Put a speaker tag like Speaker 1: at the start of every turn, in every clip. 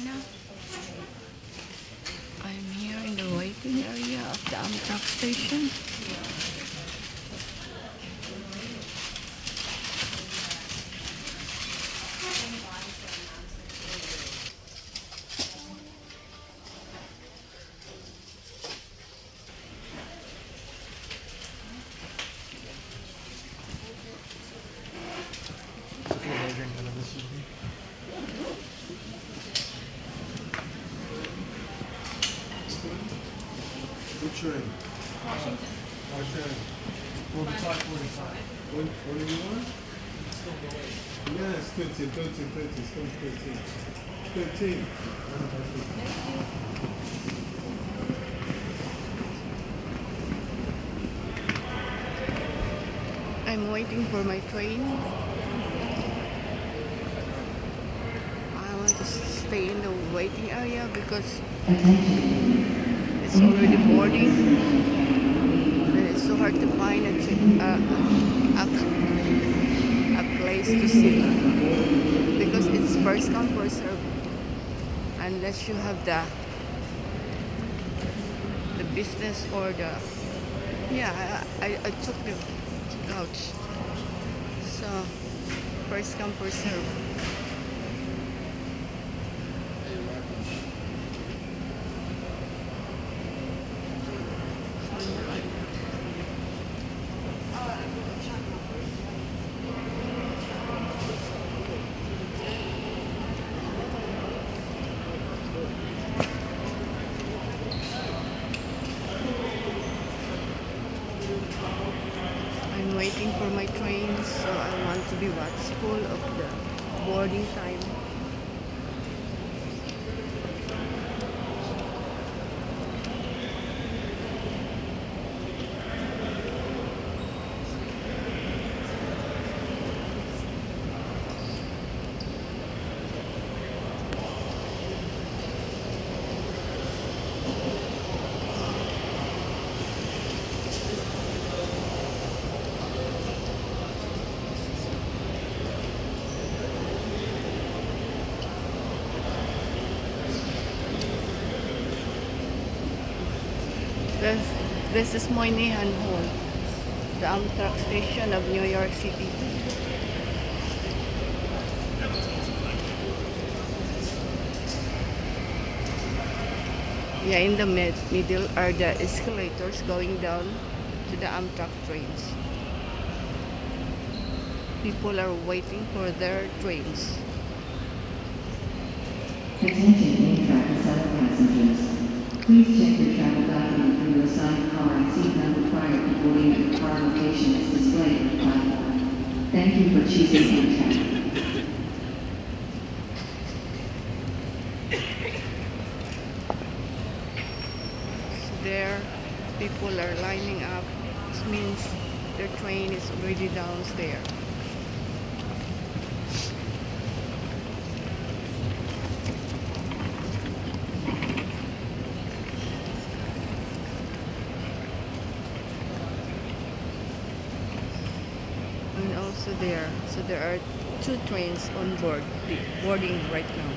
Speaker 1: Anna. I'm here in the waiting area of the Amtrak station.
Speaker 2: Which train? Washington. 45, 45. What do you want? Yes, 13, 13, 13. It's coming 13. 13.
Speaker 1: I'm waiting for my train. I want to stay in the waiting area because it's already boarding. And it's so hard to find a place to sit because it's first come first serve. Unless you have the business or the I took the couch. So first come first serve. I'm waiting for my train, so I want to be watchful of the boarding time. This is Moynihan Hall, the Amtrak station of New York City. Yeah, in the middle are the escalators going down to the Amtrak trains. People are waiting for their trains.
Speaker 3: Attention Amtrak and other passengers. Please check your travel document for your assigned car and seat number prior to boarding. Your car location is displayed on the platform. Thank you for choosing Amtrak.
Speaker 1: So there, people are lining up. This means their train is already downstairs. And also there, so there are two trains on board, boarding right now.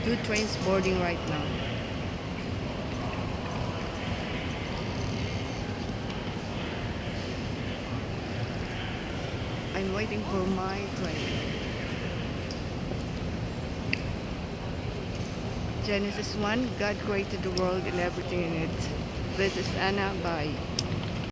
Speaker 1: Two trains boarding right now. I'm waiting for my train. Genesis 1, God created the world and everything in it. This is Anna. Bye.